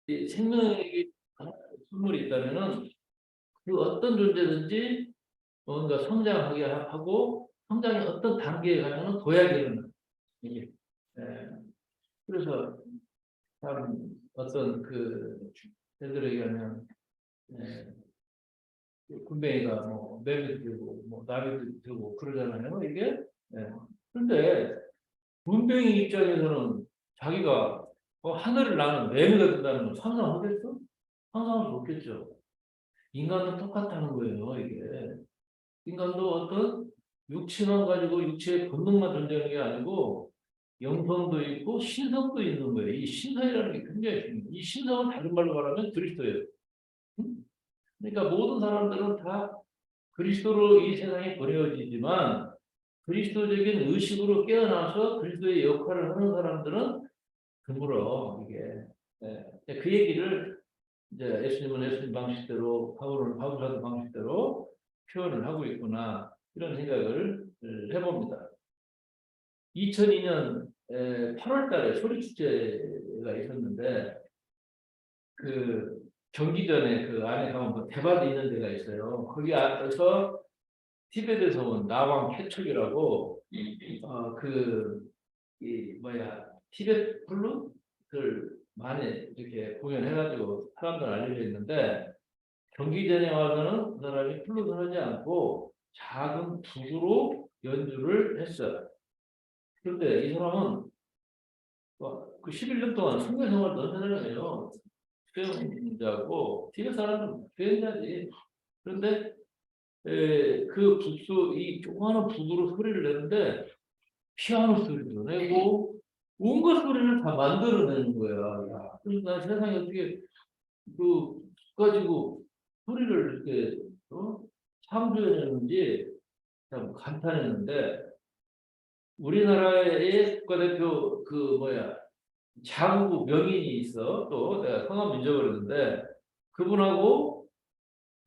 이 생명의 선물이 있다면은 그 어떤 존재든지 뭔가 성장하게 하고 성장의 어떤 단계에 가면은 도약이는 이게 그래서 참 어떤 그 애들에게 하면 군뱅이가 뭐 매미도 들고 뭐 나비도 들고 그러잖아요. 이게 그런데 군뱅이 입장에서는 자기가 하늘을 나는 매미가 된다는 걸 상상하겠어? 상상할 수 없겠죠. 인간도 똑같다는 거예요. 이게 인간도 어떤 육체만 가지고 육체의 본능만 존재하는 게 아니고 영성도 있고 신성도 있는 거예요. 이 신성이라는 게 굉장히 중요해요. 이 신성은 다른 말로 말하면 그리스도예요. 그러니까 모든 사람들은 다 그리스도로 이 세상에 버려지지만 그리스도적인 의식으로 깨어나서 그리스도의 역할을 하는 사람들은 드물어 이게. 그 얘기를 이제 예수님은 예수님 방식대로 바울은 바울 사도 방식대로 표현을 하고 있구나 이런 생각을 해봅니다. 2002년 8월 달에 소리축제가 있었는데 그 경기전에 그 안에 가면 뭐 대바도 있는 데가 있어요. 거기 앞에서 티베트에서 온 나왕 캐촉이라고 이 뭐야 티베트 블루를 많이 이렇게 공연해가지고 사람들 알려져 있는데 경기전에 와서는 그 사람이 플룻을 하지 않고 작은 북으로 연주를 했어요. 그런데 이 사람은 그 11년 동안 선교 생활도 한 사람이에요. 수행자고 티베트 사람은 수행자지. 그런데 그 북수 이 조그마한 북으로 소리를 내는데 피아노 소리도 내고 온갖 소리를 다 만들어내는 거야. 야, 그래서 나 세상에 어떻게 그 가지고 소리를 이렇게 창조해내는지 참 감탄했는데 우리나라의 국가대표 그 뭐야 자구구 명인이 있어. 또 내가 성함 잊어버렸는데 그분하고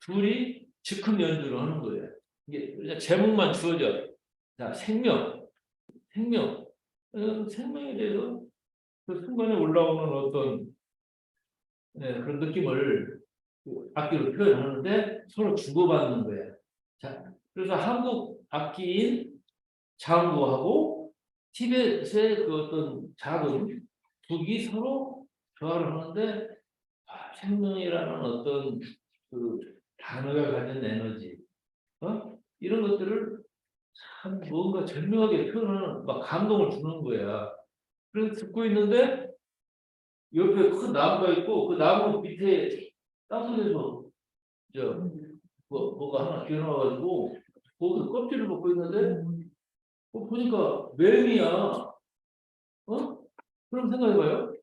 둘이 즉흥 연주를 하는 거예요. 이게 그냥 제목만 주어져. 자, 생명. 생명에 대해서 그 순간에 올라오는 어떤 그런 느낌을 그 악기로 표현하는데 서로 주고받는 거예요. 자, 그래서 한국 악기인 장구하고 티벳의 그 어떤 작은 북이 서로 조화를 하는데 생명이라는 어떤 그 단어가 가진 에너지, 이런 것들을 참 뭔가 절묘하게 표현하는 막 감동을 주는 거야. 그래서 듣고 있는데 옆에 큰 나무가 있고 그 나무 밑에 땅속에서 뭐가 하나 기어나와가지고 거기서 껍질을 먹고 있는데 보니까 매미야. 그럼 생각해봐요.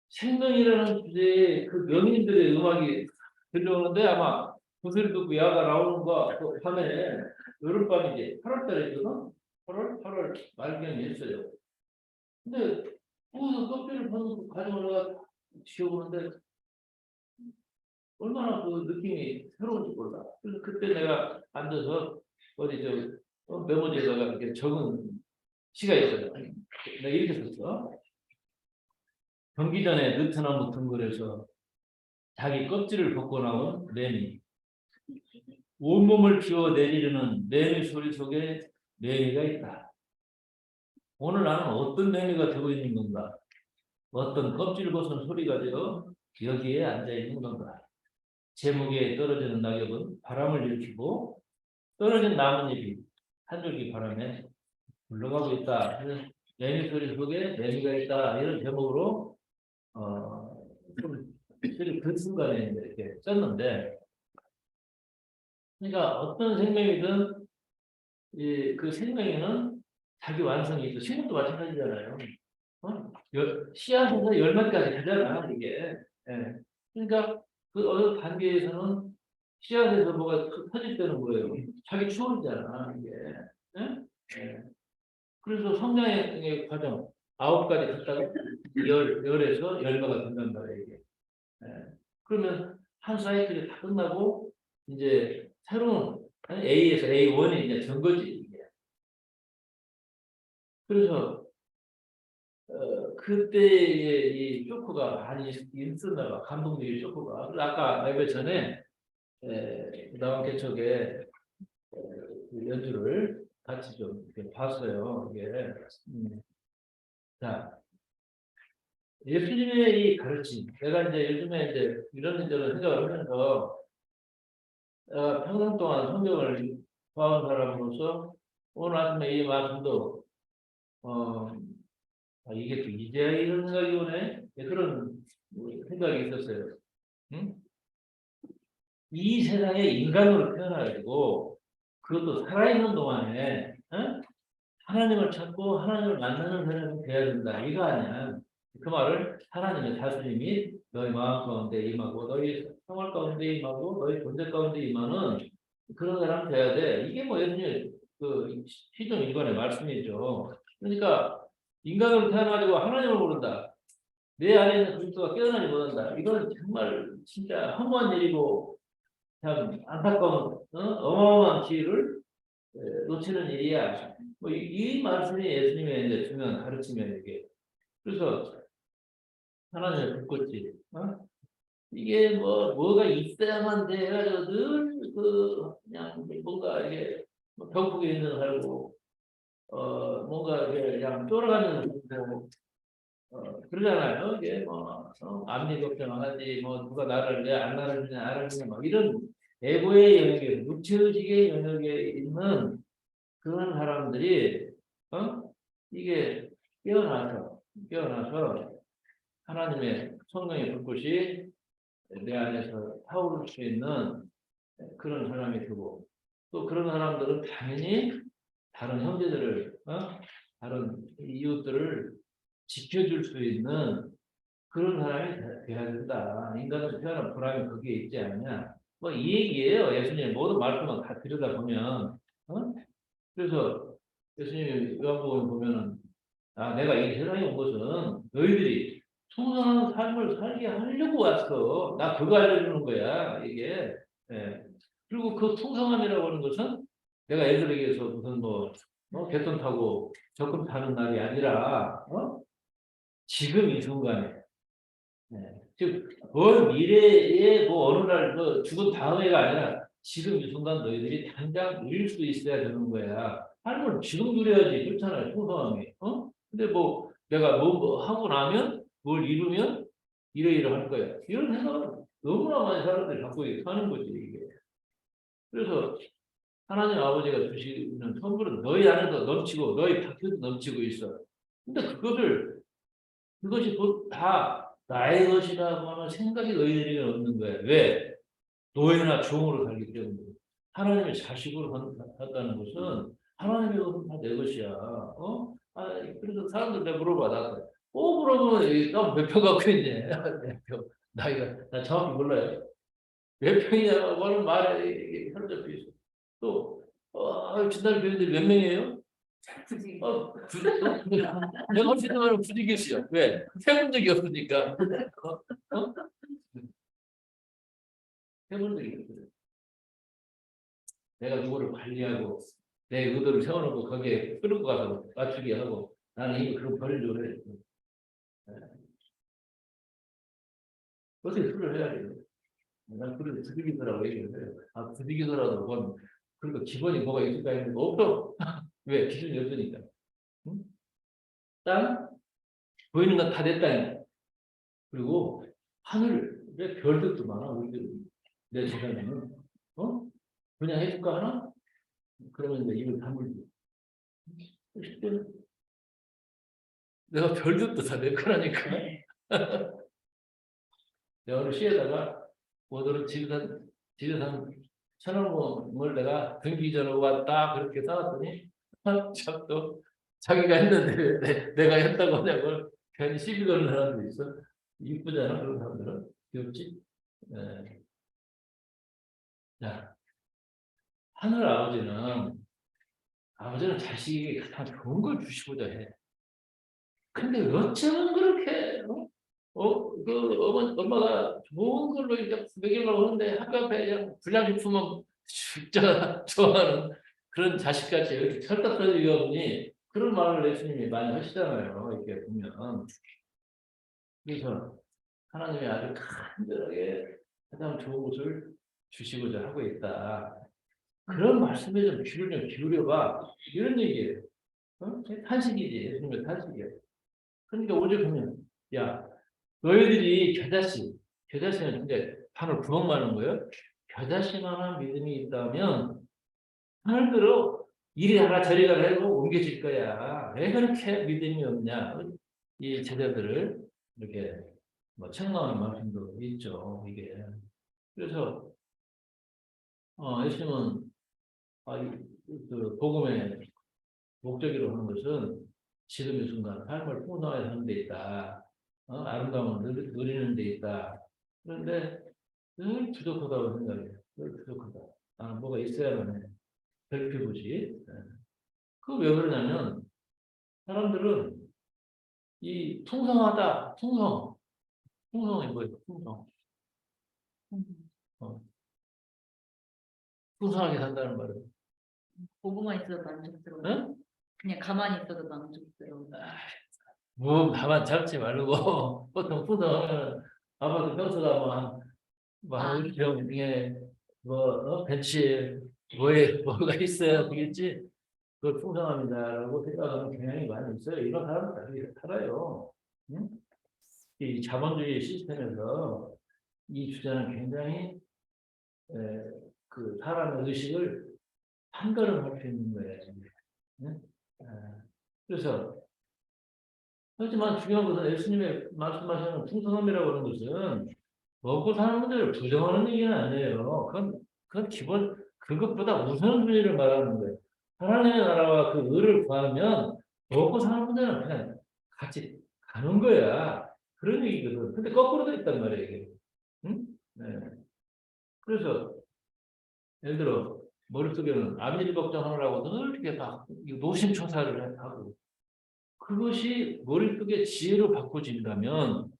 생명이라는 주제에 그 명인들의 음악이 들려오는데 아마 그 소리 듣고 야가 나오는 거 그 밤에 여름밤이지 8월 달이거든. 8월 말경이었어요. 근데 거기서 껍질을 벗고 가져오다가 지어보는데 얼마나 그 느낌이 새로운지 몰라. 그래서 그때 내가 앉아서 어디 메모지에다가 이렇게 적은 시가 있어요. 내가 이렇게 썼어. 경기 전에 느트나무 덩굴에서 자기 껍질을 벗고 나온 매미. 온몸을 비워 내리려는 매미 소리 속에 매미가 있다. 오늘 나는 어떤 매미가 되고 있는 건가? 어떤 껍질 벗은 소리가 되어 여기에 앉아 있는 건가? 제목에 떨어지는 낙엽은 바람을 일으키고 떨어진 나뭇잎이 한 줄기 바람에 굴러가고 있다. 매미 소리 속에 매미가 있다. 이런 제목으로 그 순간에 이렇게 썼는데, 그러니까 어떤 생명이든 그 생명에는 자기 완성이 있어. 식물도 마찬가지잖아요. 씨앗에서 열매까지 가잖아 이게. 그러니까 그 어느 단계에서는 씨앗에서 뭐가 터질 때는 뭐예요? 자기 추월이잖아 이게. 그래서 성장의 과정 9가지 갔다가 열에서 열매가 된단 말이에요 이게. 그러면 한 사이클이 다 끝나고 이제 새로운 A에서 A1이 이제 된 거지 이게. 그래서 그때의 이 쇼크가 많이 있었나 봐. 감동적인 쇼크가. 그래서 아까 예배 전에 나온 개척에 그 연주를 같이 좀 이렇게 봤어요. 이게 자 예수님의 이 가르침. 내가 이제 요즘에 이제 이런저런 생각을 하면서 평생 동안 성경을 봐온 사람으로서 오늘 아침에 이 말씀도 이게 또 이제야 이런 생각이 오네. 그런 생각이 있었어요. 응? 이 세상에 인간으로 태어나가지고 그것도 살아있는 동안에 하나님을 찾고 하나님을 만나는 사람이 돼야 된다. 이거 아니야. 그 말을 하나님의 다스림이 너희 마음 가운데 임하고 너희 생활 가운데 임하고 너희 존재 가운데 임하는 그런 사람 돼야 돼. 이게 뭐 예수님 그 시종 일관의 말씀이죠. 그러니까 인간으로 태어나가지고 하나님을 모른다. 내 안에 있는 그리스도가 깨어나지 못한다. 이건 정말 진짜 허무한 일이고 참 안타까운 어마어마한 기회를 놓치는 일이야. 뭐 이 말씀이 예수님의 이제 중요한 가르침이에요, 이게. 그래서 하나님의 불꽃이, 이게 뭐가 있어야만 돼 해가지고 늘 그냥 뭔가 이게 뭐 벽국에 있는 살고, 뭔가 이게 그냥 쫄아가는 그러잖아요. 이게 앞니 걱정 안 하지, 뭐 누가 나를 왜 안 알아주냐, 알아주냐, 막 이런 에고의 영역에, 육체의식의 영역에 있는 그런 사람들이 이게 깨어나서 하나님의 성령의 불꽃이 내 안에서 타오를 수 있는 그런 사람이 되고 또 그런 사람들은 당연히 다른 형제들을 다른 이웃들을 지켜줄 수 있는 그런 사람이 돼야 된다. 인간은 태어난 보람이 거기에 있지 않냐. 뭐 이 얘기예요. 예수님 모든 말씀을 다 들여다보면 그래서 예수님이 요한복음에 보면은 내가 이 세상에 온 것은 너희들이 풍성한 삶을 살게 하려고 왔어. 나 그거 알려주는 거야. 이게. 예. 그리고 그 풍성함이라고 하는 것은 내가 애들에게서 무슨 개ton 타고 적금 타는 날이 아니라 지금 이 순간에 즉, 미래에 어느 날 죽은 다음에가 아니라 지금 이 순간 너희들이 당장 누릴 수 있어야 되는 거야. 삶을 지금 누려야지. 그렇잖아요. 풍성함이. 근데 내가 하고 나면 뭘 이루면 이러이러 할 거야. 이런 생각을 너무나 많은 사람들이 갖고 사는 거지, 이게. 그래서 하나님 아버지가 주시는 선물은 너희 안에서 넘치고 너희 밖에도 넘치고 있어. 근데 그것이 곧 다 나의 것이라고 하는 생각이 너희들에게 없는 거야. 왜? 노예나 종으로 살기 때문에. 하나님의 자식으로 산다는 것은 하나님의 것은 다 내 것이야. 그래서 사람들 내가 물어봐. 물어보면 나몇 평 갖고 있네. 몇 평. 나이가, 나 정확히 몰라요. 몇 평이냐고 하는 말에 사로잡혀 있어. 또, 진단 교인들이 몇 명이에요? 내가 할 수 있는 말은 부지기수요. 왜? 해본 적이 없으니까. 해본 적이 없어요. 내가 누구를 관리하고 내 의도를 세워놓고 거기에 끌고 가서 맞추게 하고 나는 이거 그런 벌려고 해. 어떻게 술을 해야 돼요? 난 그래도 부지기수라고 얘기를 해요. 부지기수라도 그건 그리고 기본이 뭐가 있을까 했는데 없어. 왜? 기준이 없으니까. 응? 땅? 보이는 건 다 됐다. 그리고 하늘에 별들도 많아. 우리들 내 재산에는 그냥 해줄까 하나? 그러면 이제 입을 다물지. 내가 별들도 다 내 거라니까. 내가 어느 시에다가 오늘은 집에서 1,000원을 내가 등기 전에 왔다 그렇게 써놨더니 참 또 자기가 했는데 내가 했다고 하냐고 괜히 시비 거는 사람도 있어. 이쁘잖아 그런 사람들은. 귀엽지? 네. 자, 하늘 아버지는 자식에게 가장 좋은 걸 주시고자 해. 근데 어쩌면 그렇게 엄마가 좋은 걸로 이제 먹이려고 하는데 학교 앞에 그냥 불량식품만 진짜 좋아하는 그런 자식같이 이렇게 철딱서리가 보니 그런 말을 예수님이 많이 하시잖아요. 이렇게 보면. 그래서 하나님이 아주 간절하게 가장 좋은 것을 주시고자 하고 있다. 그런 말씀에 좀 귀를 좀 기울여봐. 이런 얘기예요. 어? 탄식이지. 예수님의 탄식이에요. 그러니까 오직 보면, 야, 너희들이 겨자씨는 이제 판을 부엌 마는 거예요. 겨자씨만한 믿음이 있다면 하늘대로 이리 가라 저리 가라 해도 옮겨질 거야. 왜 그렇게 믿음이 없냐? 이 제자들을 이렇게 뭐 책망하는 말씀도 있죠. 이게 그래서 예수님은 그 복음의 목적으로 하는 것은 지금의 순간 삶을 풍성하게 사는 데 있다. 아름다움을 누리는 데 있다. 그런데 늘 부족하다고 생각해요. 늘 부족하다. 뭐가 있어야만 해. 별표부지. 그 왜 그러냐면 사람들은 이 풍성하다, 풍성이 뭐예요? 풍성. 어, 풍성하게 산다는 말은. 보고만 있어도 만족스러워. 응? 그냥 가만히 있어도 만족스러워. 뭐 가만 잡지 말고 보통 풍성하면 아파트 평수가 뭐한 우리 병에 벤치에 뭐가 있어야 되겠지. 그걸 풍성합니다라고 생각하는 경향이 많이 있어요. 이런 사람들 다 살아요. 응? 이 자본주의 시스템에서 이 주장은 굉장히 그 사람의 의식을 판가름할 수 있는 거예요. 응? 그래서 하지만 중요한 것은 예수님의 말씀하시는 풍성함이라고 하는 것은 먹고 사는 분들을 부정하는 얘기는 아니에요. 그건 기본 그것보다 우선순위를 말하는 거예요. 하나님의 나라와 그 의를 구하면 먹고 사는 문제는 그냥 같이 가는 거야. 그런 얘기거든. 근데 거꾸로도 있단 말이에요, 이게. 응? 네. 그래서, 예를 들어, 머릿속에는 앞일 걱정하느라고 늘 이렇게 막 노심초사를 하고, 그것이 머릿속에 지혜로 바꿔진다면,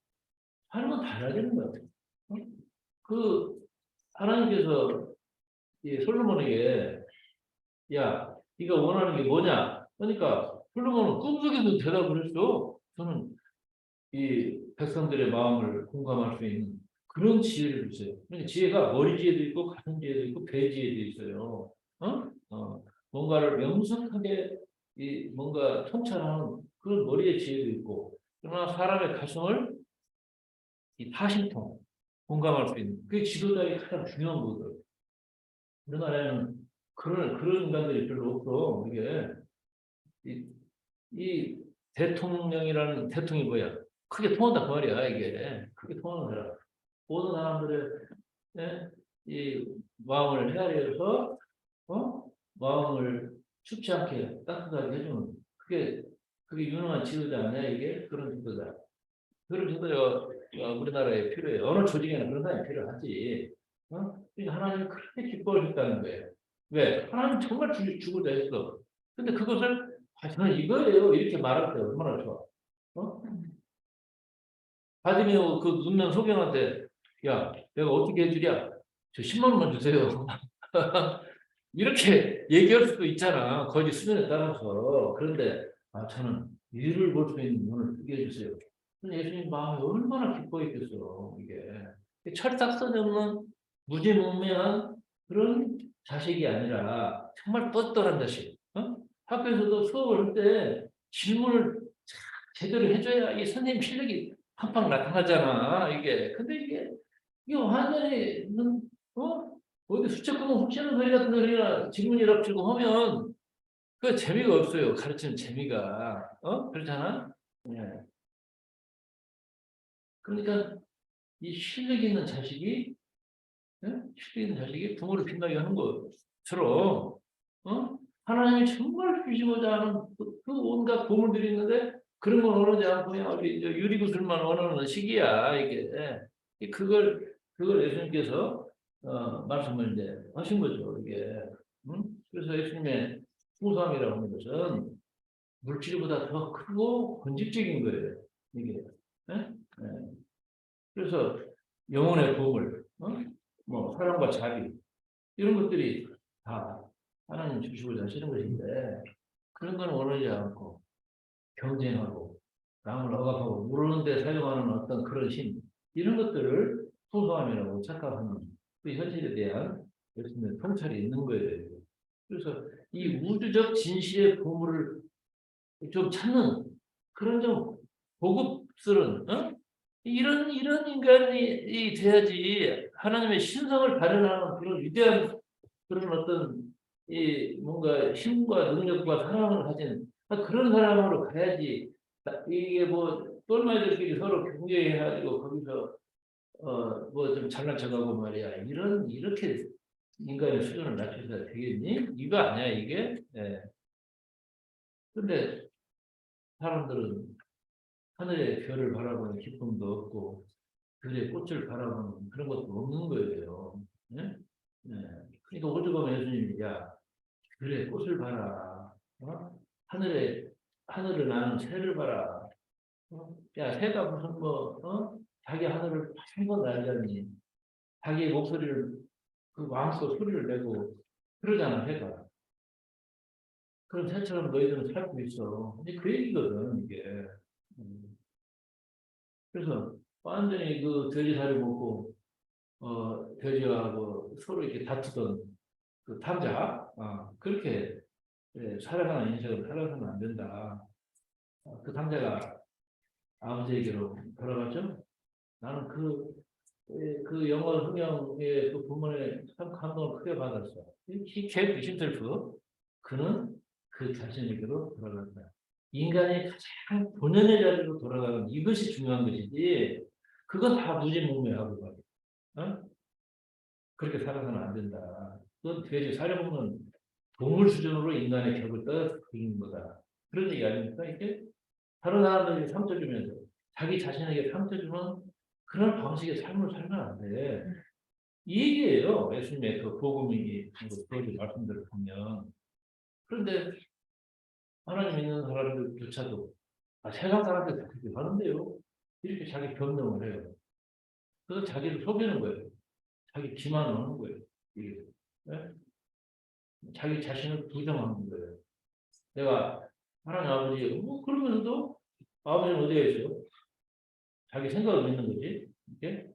삶은 달라지는 것 같아요. 응? 그, 하나님께서 이 솔로몬에게, 야, 네가 원하는 게 뭐냐? 그러니까, 솔로몬은 꿈속에도 대답을 했어. 저는 이 백성들의 마음을 공감할 수 있는 그런 지혜를 주세요. 그러니까 지혜가 머리 지혜도 있고 가슴 지혜도 있고 배 지혜도 있어요. 뭔가를 명석하게 뭔가 통찰하는 그런 머리의 지혜도 있고 그러나 사람의 가슴을 이 타심통 공감할 수 있는 그게 지도자의 가장 중요한 거거든. 우리나라에는 그런 인간들이 별로 없어. 이게 이, 이 대통령이 뭐야? 크게 통한다 그 말이야 이게 크게 통하는 사람. 모든 사람들의 이 마음을 헤아려서 마음을 춥지 않게 따뜻하게 해주는 그게 유능한 지도자 아니야 이게 그런 지도자. 그런 지도자가 우리나라에 필요해요. 어느 조직에나 그런 사람이 필요하지. 그러니까 하나님이 그렇게 기뻐하셨다는 거예요. 왜? 하나님 정말 주고자 했어. 근데 그것을 저는 이거예요. 이렇게 말할 때 얼마나 좋아. 바디메오 그 눈면 소경한테 야 내가 어떻게 해주랴 저 10만 원만 주세요. 이렇게 얘기할 수도 있잖아. 거기 수준에 따라서. 그런데 저는 일을 볼 수 있는 눈을 뜨게 해주세요. 예수님 마음이 얼마나 기뻐했겠어. 이게 철딱서니 없는 무지몽매한 그런 자식이 아니라 정말 떳떳한 자식. 학교에서도 수업을 할 때 질문을 제대로 해줘야 이 선생님 실력이 팡팡 나타나잖아. 근데 이게 완전히 어디 수채구멍 훔치는 소리 같은 소리나 질문이랍치고 하면 그 재미가 없어요. 가르치는 재미가 그렇잖아. 네. 그러니까 이 실력 있는 자식이 실력 있는 자식이 부모를 빛나게 하는 것처럼 하나님이 정말 주시고자 하는 그 온갖 보물들이 있는데 그런 건 원하지 않고 그냥 우리 유리구슬만 원하는 시기야 그걸 예수님께서 말씀을 이제 하신 거죠 이게. 그래서 예수님의 풍성함이라고 하는 것은 물질보다 더 크고 본질적인 거예요 이게. 예? 예. 그래서 영혼의 보물, 뭐 사랑과 자비 이런 것들이 다 하나님 주시고자 하시는 것인데 그런 건 원하지 않고 경쟁하고 남을 억압하고 누르는 데 사용하는 어떤 그런 힘 이런 것들을 소소함이라고 착각하는 그 현실에 대한 예수님의 통찰이 있는 거예요. 그래서 이 우주적 진실의 보물을 좀 찾는 그런 좀 고급스러운 이런 인간이 돼야지 하나님의 신성을 발현하는 그런 위대한 그런 어떤 이 뭔가 힘과 능력과 사랑을 가진 그런 사람으로 가야지 이게 뭐 똘마이들끼리 서로 경쟁해가지고 거기서 뭐 좀 잘난 척하고 말이야 이렇게 인간의 수준을 낮춰서 되겠니? 이거 아니야 이게? 예. 근데 사람들은 하늘의 별을 바라보는 기쁨도 없고 별의 꽃을 바라보는 그런 것도 없는 거예요. 예? 예. 그러니까 오죽하면 예수님이 야 별의 꽃을 봐라. 하늘을 나는 새를 봐라. 야 새가 무슨 자기 하늘을 한번 날잖니. 자기 목소리를 그 마음껏 소리를 내고 그러잖아 새가. 그런 새처럼 너희들은 살고 있어. 근데 그 얘기거든 이게. 음. 그래서 완전히 그 돼지살이 먹고 돼지하고 서로 이렇게 다투던 그 탐자 그렇게 살아가는 인생을 살아서는 안 된다. 그 탐자가 아버지에게로 돌아갔죠. 나는 그 영어 흥영의 그 부분에 참 감동을 크게 받았어. He kept himself. 그는 그 자신에게로 돌아간다. 인간이 가장 본연의 자리로 돌아가는 이것이 중요한 것이지. 그건 다 무지몽매하고 말이야. 어? 그렇게 살아서는 안 된다. 그건 돼지 사려먹는 동물 수준으로 인간의 격을 떨어뜨리는 거다. 그런 얘기 아닙니까? 이게 다른 사람들에게 상처 주면서 자기 자신에게 상처 주는 그런 방식의 삶을 살면 안 돼. 이 얘기예요. 예수님의 그 복음이 그렇게 말씀들을 보면. 그런데 하나님 믿는 사람들조차도 세상 사람들 다 그렇게 하는데요. 이렇게 자기 변명을 해요. 그래서 자기를 속이는 거예요. 자기 기만을 하는 거예요. 이게. 네? 자기 자신을 부정하는 거예요. 내가 하나님 아버지 뭐 그러면서도 아버지는 어디에 있어요? 자기 생각을 믿는 거지. 이게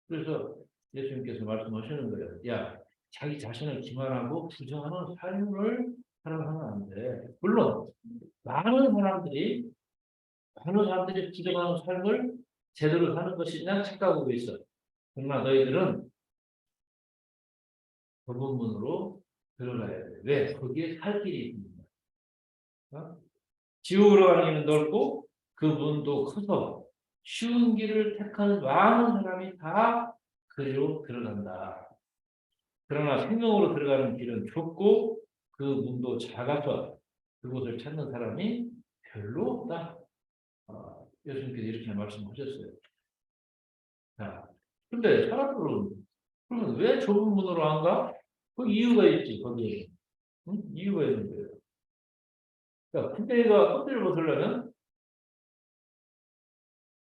그래서 예수님께서 말씀하시는 거예요. 야, 자기 자신을 기만하고 부정하는 삶을 살아가면 안 돼. 물론 많은 사람들이 부정하는 삶을 제대로 사는 것이냐 착각하고 있어. 그러나 너희들은 좁은 문으로 들어가야 돼. 왜? 거기에 살 길이 있습니다. 지옥으로 가는 길은 넓고 그 문도 커서 쉬운 길을 택하는 많은 사람이 다 그리로 들어간다. 그러나 생명으로 들어가는 길은 좁고 그 문도 작아서 그곳을 찾는 사람이 별로 없다. 예수님께서 이렇게 말씀하셨어요. 자, 근데 사람들은 그러면 왜 좁은 문으로 안 가? 그 이유가 있지 거기에. 응? 이유가 있는 거예요. 그러니까 군대가 껍질을 벗으려면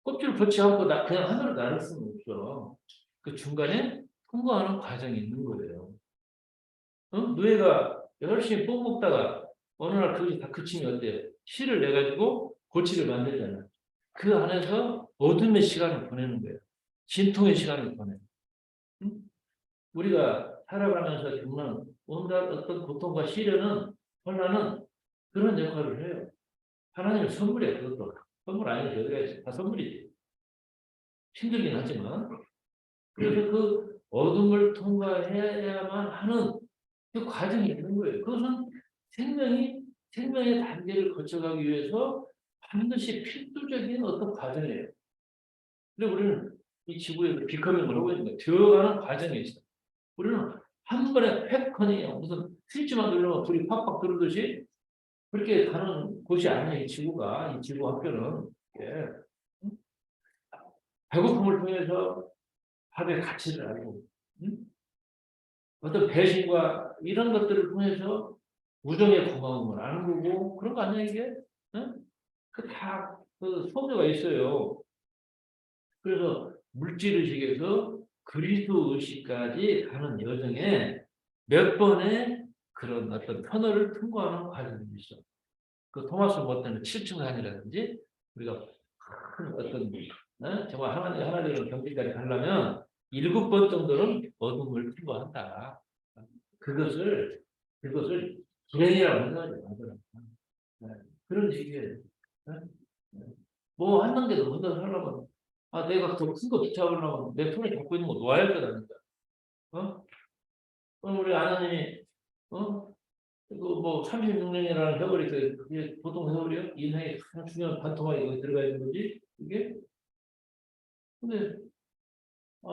껍질을 벗지 않고 그냥 하늘을 나를 수는 없어. 그 중간에 통과하는 과정이 있는 거예요. 노예가 열심히 뽕 먹다가 어느 날 그것이 다 그치면 어때요? 실을 내가지고 고치를 만들잖아. 그 안에서 어둠의 시간을 보내는 거예요. 진통의 시간을 보내. 응? 우리가 살아가면서 겪는 온갖 어떤 고통과 시련은 혼란은 그런 역할을 해요. 하나님의 선물이에요. 그것도 선물 아니면 어디가 있어? 다 선물이지. 힘들긴 하지만 그래서 그 어둠을 통과해야만 하는 그 과정이 있는 거예요. 그것은 생명의 단계를 거쳐가기 위해서 반드시 필수적인 어떤 과정이에요. 근데 우리는 이 지구에 비커밍을 하고 있는 거예요. 들어가는 과정에 있어. 우리는 한 번에 팩커니 무슨 스위치만 누르면 불이 팍팍 들어오듯이 그렇게 가는 곳이 아니에요. 이 지구가, 이 지구 학교는. 예. 배고픔을 통해서 밥의 가치를 알고, 어떤 배신과 이런 것들을 통해서 우정의 고마움을 아는 거고, 그런 거 아니야, 이게? 그 소묘가 있어요. 그래서 물질의식에서 그리스도 의식까지 가는 여정에 몇 번의 그런 어떤 터널을 통과하는 과정이 있어. 그 토마스 모터는 7층산이라든지 우리가 큰 어떤 정말 하나님의 경지까지 가려면 7번 정도는 어둠을 통과한다. 그것을 불행이라고 생각하지 마더라. 네. 그런 얘기예요. 네? 네. 뭐 한 단계도 먼저 하려면 내가 더 큰 거 붙잡으려면 내 손에 잡고 있는 거 놓아야 되다니까. 우리 아내님이 그뭐 36년이라는 세월이 그게 보통 세월이요? 인생의 가장 중요한 관통하게 거기 들어가 있는 거지 이게. 근데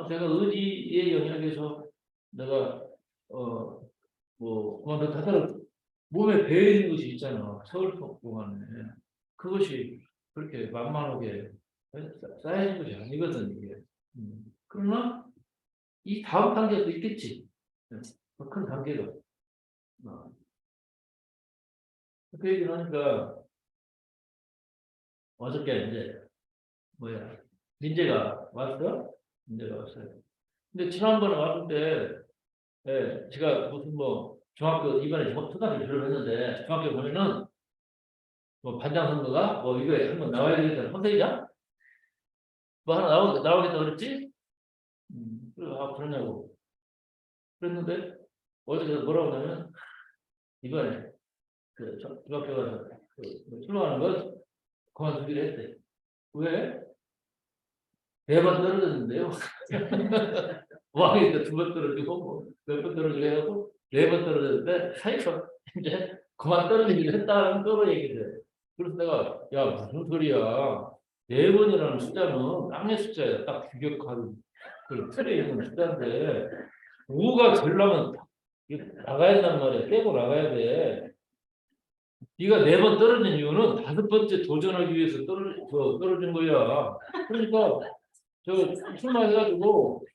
내가 의지의 영역에서 내가 뭐 그만뒀다 하더라도 몸에 배어 있는 것이 있잖아. 세월 동안에 그것이 그렇게 만만하게 쌓여진 것이 아니거든 이게. 그러나 이 다음 단계도 있겠지. 더 큰 단계가. 그 얘기를 하니까 어저께 이제 민재가 왔어? 민재가 왔어요. 근데 지난번에 왔을 때 제가 무슨 뭐 중학교 이번에 초등학교 졸업했는데 중학교 보면은 뭐 반장 선거가 뭐 이거 한번 나와야 되겠다. 선생이자 뭐 하나 나오겠다 그랬지? 그래서 그러냐고 그랬는데 어저께 뭐라고 하냐면 이번에 그 중학교 가서 출마하는 거 그만두기로 했대. 왜? 4번 떨어졌는데요. 5학년 때 2번 떨어지고 뭐 몇 번 떨어지고 해갖고 4번 떨어졌는데 사이가 이제 그만 떨어지기로 했다는 거로 얘기를 해. 그래서 내가 야 무슨 소리야. 4번이라는 숫자는 땅의 숫자야. 딱 규격한 그 틀에 있는 숫자인데 5가 되려면 나가야 된단 말이야. 깨고 나가야 돼. 네가 4번 떨어진 이유는 5번째 도전하기 위해서 떨어진 거야. 그러니까 저 출마해가지고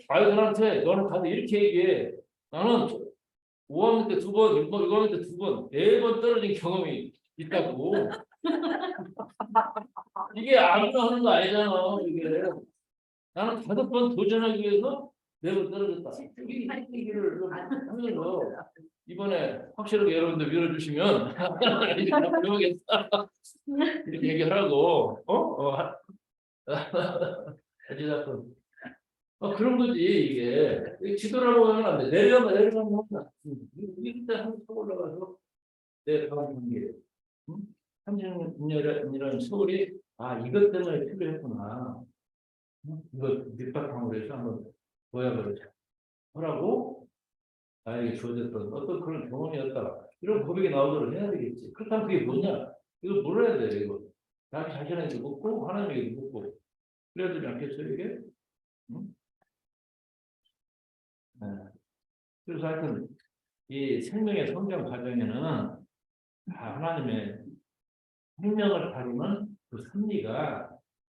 아이들한테 너는 가서 이렇게 얘기해. 나는 5학년 때 2번, 6학년 때 2번, 4번 떨어진 경험이 있다고. 이게 아무나 하는 거 아니잖아. 이게 나는 5번 도전하기 위해서 4번 떨어졌다. 이 얘기를 하면서 이번에 확실하게 여러분들 밀어주시면 배우겠다. 이렇게 얘기하라고. 어찌됐든 그런 거지 이게 지도라고 하면 안 돼. 내려가면 한다. 일단 한번 올라가서 내려가는 게 30년이라는 세월이 이것 때문에 필요했구나. 이거 밑바탕으로 해서 한번 보여버리자. 하라고 나에게 주어졌던 어떤 그런 경험이었다. 이런 고백이 나오도록 해야 되겠지. 그렇다면 그게 뭐냐? 이거 물어야 돼 이거. 자기 자신에게 묻고 하나님에게 묻고 그래야 되지 않겠어요 이게? 응? 네. 그래서 하여튼 이 생명의 성장 과정에는 하나님의 생명을 다루는 그 섭리가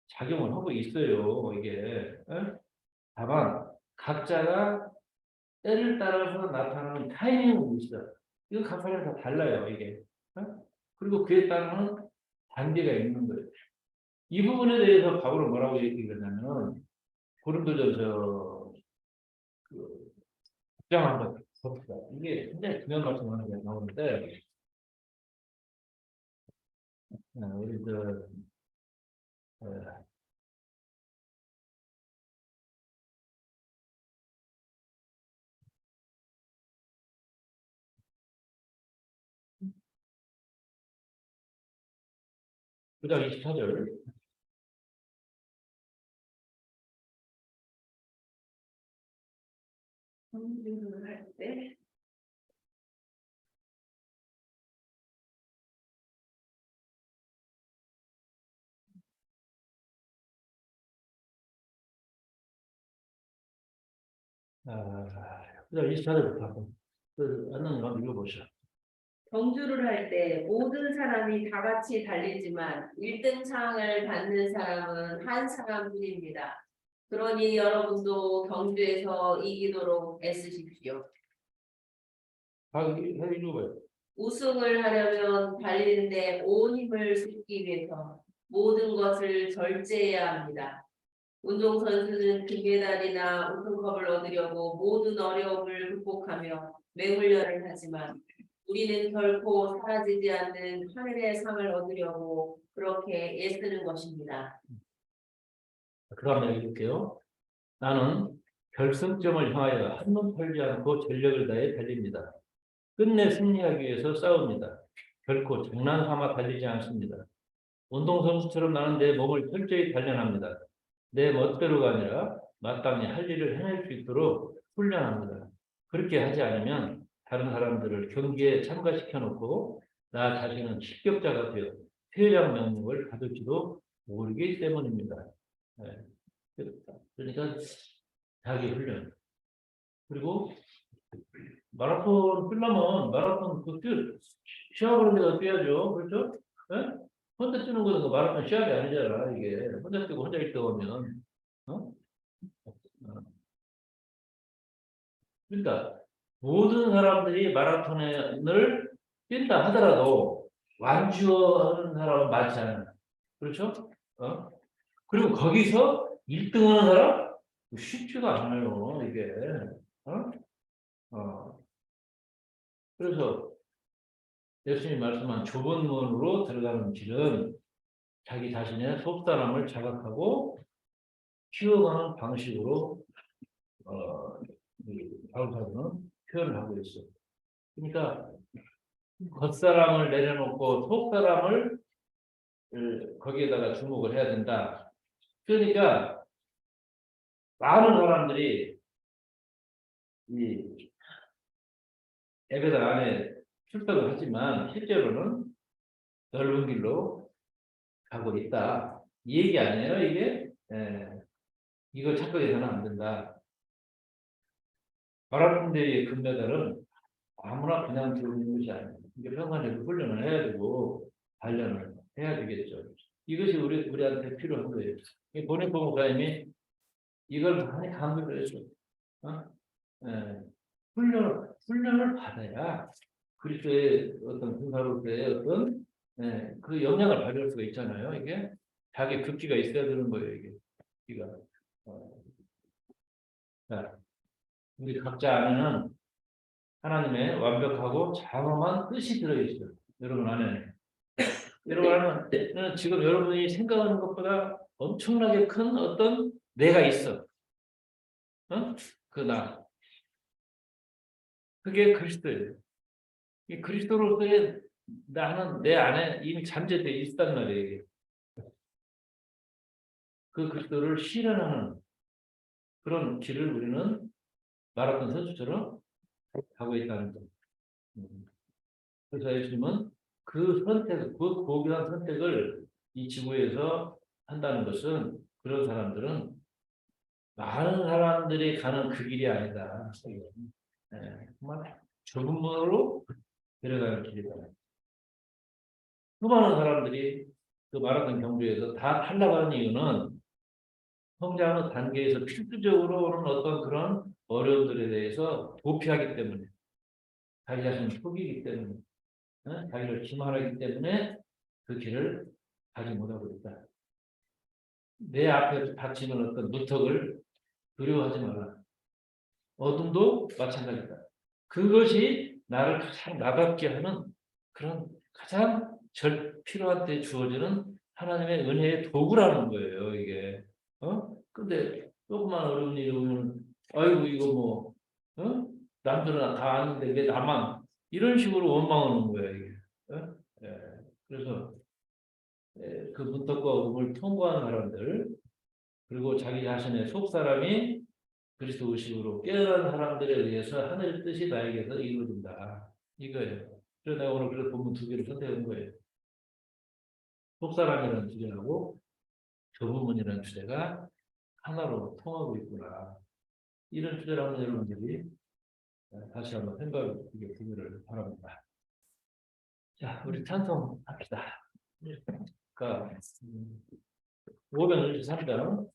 작용을 하고 있어요. 이게 다만 각자가 때를 따라서 나타나는 타이밍이 있어. 이거 각 사람 다 달라요. 이게 그리고 그에 따른 단계가 있는 거예요. 이 부분에 대해서 바울은 뭐라고 얘기하냐면 고린도전서 그 6장 한번 봅시다. 이게 굉장히 중요한 말씀을 하는 게 나오는데 우리들 구장 24절 경주를 할 때 구장 24절부터 한번 안는 한번 읽어보시죠. 경주를 할 때 모든 사람이 다 같이 달리지만 1등 상을 받는 사람은 한 사람뿐입니다. 그러니 여러분도 경주에서 이기도록 애쓰십시오. 읽어봐요. 우승을 하려면 달리는데 온 힘을 쏟기 위해서 모든 것을 절제해야 합니다. 운동선수는 금메달이나 우승컵을 얻으려고 모든 어려움을 극복하며 맹훈련을 하지만 우리는 결코 사라지지 않는 하늘의 상을 얻으려고 그렇게 애쓰는 것입니다. 그다음 얘기 해볼게요. 나는 결승점을 향하여 한눈 팔지 않고 전력을 다해 달립니다. 끝내 승리하기 위해서 싸웁니다. 결코 장난삼아 달리지 않습니다. 운동선수처럼 나는 내 몸을 철저히 단련합니다. 내 멋대로가 아니라 마땅히 할 일을 해낼 수 있도록 훈련합니다. 그렇게 하지 않으면 다른 사람들을 경기에 참가시켜 놓고 나 자신은 실격자가 되어 퇴장 명령을 받을지도 모르기 때문입니다. 네. 그러니까 자기 훈련. 그리고 마라톤 뛰려면 마라톤 시합을 해서 뛰어야죠. 그렇죠? 네? 혼자 뛰는 거는 그 마라톤 시합이 아니잖아. 이게 혼자 뛰고 혼자 1등하면 어? 어. 그러니까 모든 사람들이 마라톤을 뛴다 하더라도 완주하는 사람은 많지 않아. 그렇죠? 어? 그리고 거기서 1등하는 사람 쉽지가 않아요. 이게. 어? 어. 그래서 예수님이 말씀한 좁은 문으로 들어가는 길은 자기 자신의 속사람을 자각하고 키워가는 방식으로 바울사도는 표현을 하고 있어. 그러니까 겉사람을 내려놓고 속사람을 거기에다가 주목을 해야 된다. 그러니까 많은 사람들이 이 예배당 안에 출석을 하지만 실제로는 넓은 길로 가고 있다. 이 얘기 아니에요, 이게? 이걸 착각해서는 안 된다. 마라톤 대회의 금메달은 아무나 그냥 들어오는 것이 아니에요. 이게 평간적으로 훈련을 해야 되고 단련을 해야 되겠죠. 이것이 우리한테 필요한 거예요. 본인보 목사님이 이걸 많이 강조를 했어요. 어? 훈련을 받아야 그리스도의 어떤 군사로서의 어떤 그 역량을 발휘할 수가 있잖아요. 이게 자기 급기가 있어야 되는 거예요. 이게 자, 우리 각자 안에는 하나님의 완벽하고 장엄한 뜻이 들어있어요. 여러분 안에. 여러분 안에는 지금 여러분이 생각하는 것보다 엄청나게 큰 어떤 내가 있어. 어? 그 나. 그게 그리스도예요. 이 그리스도로서의 나는 내 안에 이미 잠재되어 있단 말이에요. 그 그리스도를 실현하는 그런 길을 우리는 마라톤 선수처럼 가고 있다는 점. 그래서 예수님은 그 선택, 그 고귀한 선택을 이 지구에서 한다는 것은 그런 사람들은 많은 사람들이 가는 그 길이 아니다. 정말 좁은 문으로 데려가는 길이다. 수많은 사람들이 그 마라톤 경주에서 다 탈락하는 이유는 성장의 단계에서 필수적으로 오는 어떤 그런 어려움들에 대해서 도피하기 때문에 자기 자신을 속이기 때문에 자기를 기만하기 때문에 그 길을 가지 못하고 있다. 내 앞에 닥치는 어떤 무턱을 두려워하지 말라. 어둠도 마찬가지다. 그것이 나를 가장 나답게 하는 그런 가장 필요한 때 주어지는 하나님의 은혜의 도구라는 거예요, 이게. 근데 조그만 어려운 일이 오면, 아이고, 이거 뭐, 남들은 다 아는데 왜 나만, 이런 식으로 원망하는 거예요, 이게. 예. 그래서, 그 문턱과 어둠을 통과한 사람들, 그리고 자기 자신의 속사람이 그리스도 의식으로 깨어난 사람들에 의해서 하늘의 뜻이 나에게서 이루어진다. 이거예요. 그래서 내가 오늘 그래서 본문 2개를 선택한 거예요. 속사람이라는 주제하고 좁은 문이라는 주제가 하나로 통하고 있구나. 이런 주제를 한번 여러분들이 다시 한번 생각해 보기를 바랍니다. 자, 우리 찬송합시다. 그러니까 523장